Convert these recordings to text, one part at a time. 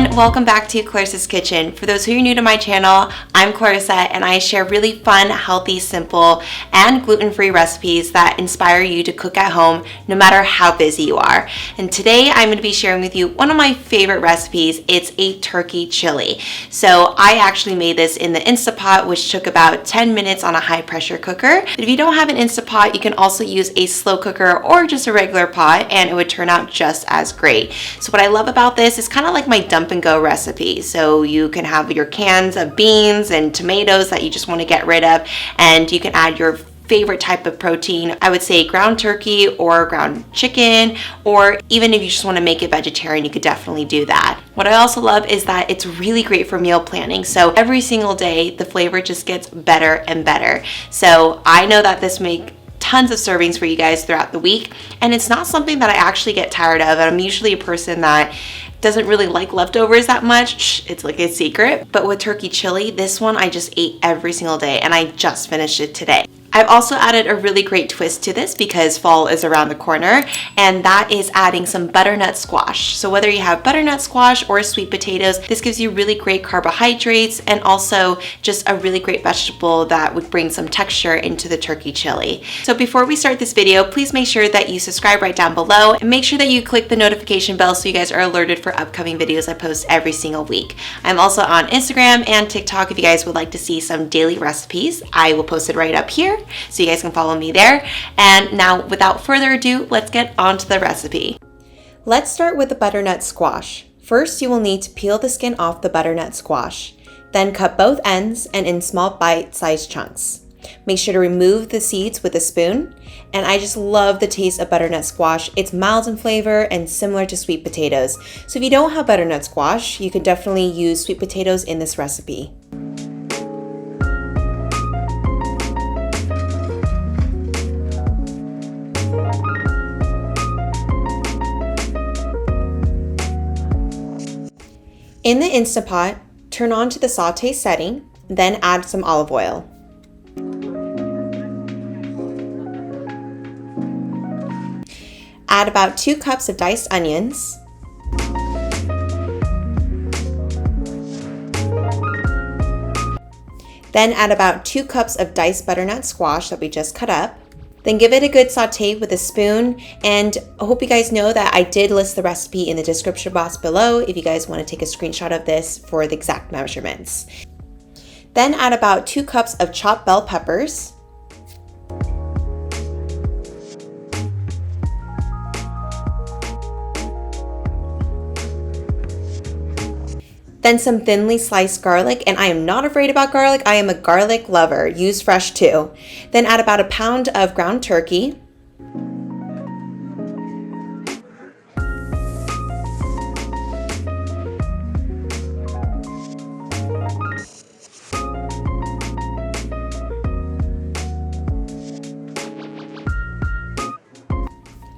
and welcome back to Clarissa's Kitchen. For those who are new to my channel, I'm Clarissa and I share really fun, healthy, simple, and gluten-free recipes that inspire you to cook at home no matter how busy you are. And today I'm going to be sharing with you one of my favorite recipes. It's a turkey chili. So I actually made this in the Instapot, which took about 10 minutes on a high pressure cooker. But if you don't have an Instapot, you can also use a slow cooker or just a regular pot and it would turn out just as great. So what I love about this is kind of like my dump and go recipe. So you can have your cans of beans and tomatoes that you just want to get rid of, and you can add your favorite type of protein. I would say ground turkey or ground chicken, or even if you just want to make it vegetarian, you could definitely do that. What I also love is that it's really great for meal planning. So every single day, the flavor just gets better and better. So I know that this makes tons of servings for you guys throughout the week, and it's not something that I actually get tired of. And I'm usually a person that doesn't really like leftovers that much. It's like a secret. But with turkey chili, this one I just ate every single day, and I just finished it today. I've also added a really great twist to this because fall is around the corner, and that is adding some butternut squash. So whether you have butternut squash or sweet potatoes, this gives you really great carbohydrates and also just a really great vegetable that would bring some texture into the turkey chili. So before we start this video, please make sure that you subscribe right down below and make sure that you click the notification bell so you guys are alerted for upcoming videos I post every single week. I'm also on Instagram and TikTok if you guys would like to see some daily recipes. I will post it right up here, so you guys can follow me there. And now, without further ado, let's get on to the recipe. Let's start with the butternut squash. First, you will need to peel the skin off the butternut squash. Then cut both ends and in small bite-sized chunks. Make sure to remove the seeds with a spoon. And I just love the taste of butternut squash. It's mild in flavor and similar to sweet potatoes. So if you don't have butternut squash, you can definitely use sweet potatoes in this recipe. In the Instapot, turn on to the saute setting, then add some olive oil. Add about 2 cups of diced onions. Then add about 2 cups of diced butternut squash that we just cut up. Then give it a good saute with a spoon, and I hope you guys know that I did list the recipe in the description box below if you guys want to take a screenshot of this for the exact measurements. Then add about 2 cups of chopped bell peppers. Then some thinly sliced garlic, and I am not afraid about garlic. I am a garlic lover. Use fresh too. Then add about a pound of ground turkey.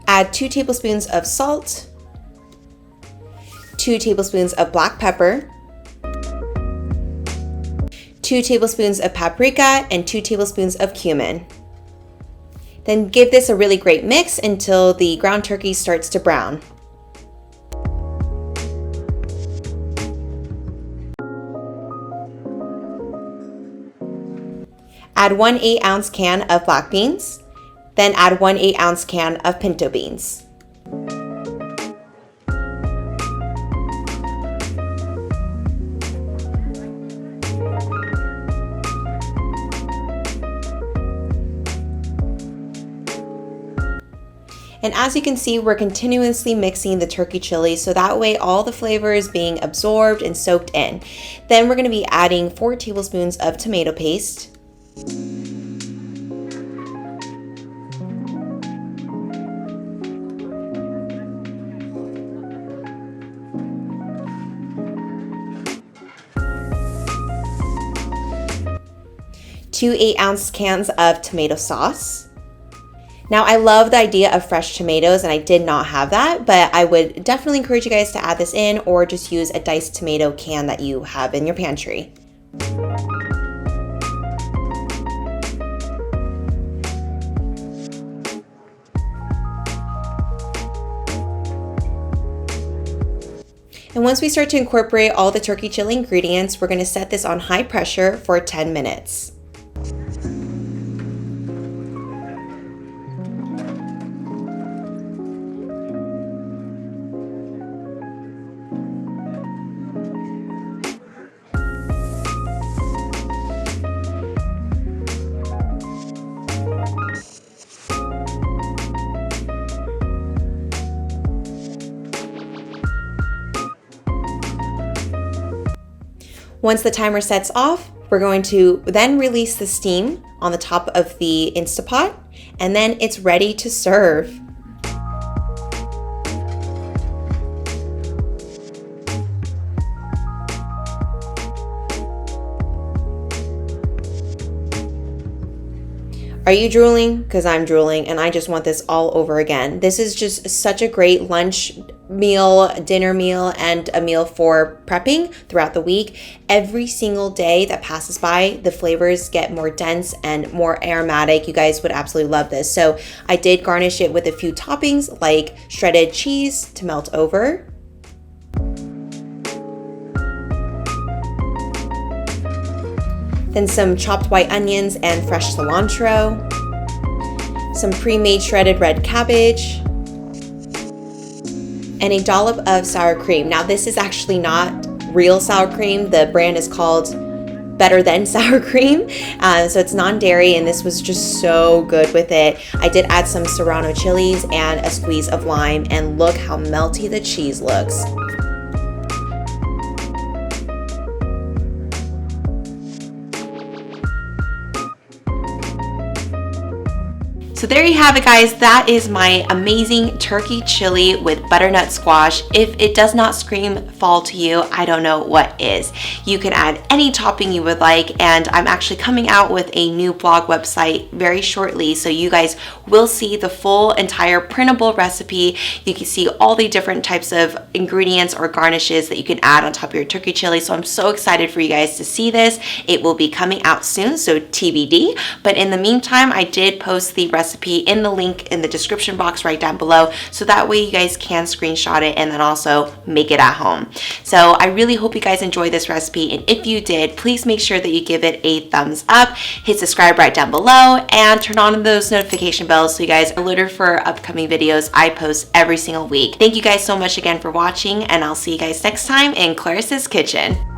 Add 2 tablespoons of salt, 2 tablespoons of black pepper, 2 tablespoons of paprika, and 2 tablespoons of cumin. Then give this a really great mix until the ground turkey starts to brown. Add 1 8-ounce can of black beans, then add 1 8-ounce can of pinto beans. And as you can see, we're continuously mixing the turkey chili so that way all the flavor is being absorbed and soaked in. Then we're going to be adding 4 tablespoons of tomato paste. Two 8-ounce cans of tomato sauce. Now, I love the idea of fresh tomatoes, and I did not have that, but I would definitely encourage you guys to add this in or just use a diced tomato can that you have in your pantry. And once we start to incorporate all the turkey chili ingredients, we're gonna set this on high pressure for 10 minutes. Once the timer sets off, we're going to then release the steam on the top of the Instapot, and then it's ready to serve. Are you drooling? Because I'm drooling and I just want this all over again. This is just such a great lunch meal, dinner meal, and a meal for prepping throughout the week. Every single day that passes by, the flavors get more dense and more aromatic. You guys would absolutely love this. So I did garnish it with a few toppings like shredded cheese to melt over. Then some chopped white onions and fresh cilantro, some pre-made shredded red cabbage, and a dollop of sour cream. Now this is actually not real sour cream. The brand is called Better Than Sour Cream. So it's non-dairy, and this was just so good with it. I did add some serrano chilies and a squeeze of lime, and look how melty the cheese looks. So there you have it, guys. That is my amazing turkey chili with butternut squash. If it does not scream fall to you, I don't know what is. You can add any topping you would like, and I'm actually coming out with a new blog website very shortly, so you guys will see the full entire printable recipe. You can see all the different types of ingredients or garnishes that you can add on top of your turkey chili. So I'm so excited for you guys to see this. It will be coming out soon, so TBD. But in the meantime, I did post the recipe in the link in the description box right down below, so that way you guys can screenshot it and then also make it at home. So I really hope you guys enjoyed this recipe, and if you did, please make sure that you give it a thumbs up, hit subscribe right down below, and turn on those notification bells so you guys are alerted for upcoming videos I post every single week. Thank you guys so much again for watching, and I'll see you guys next time in Clarissa's Kitchen.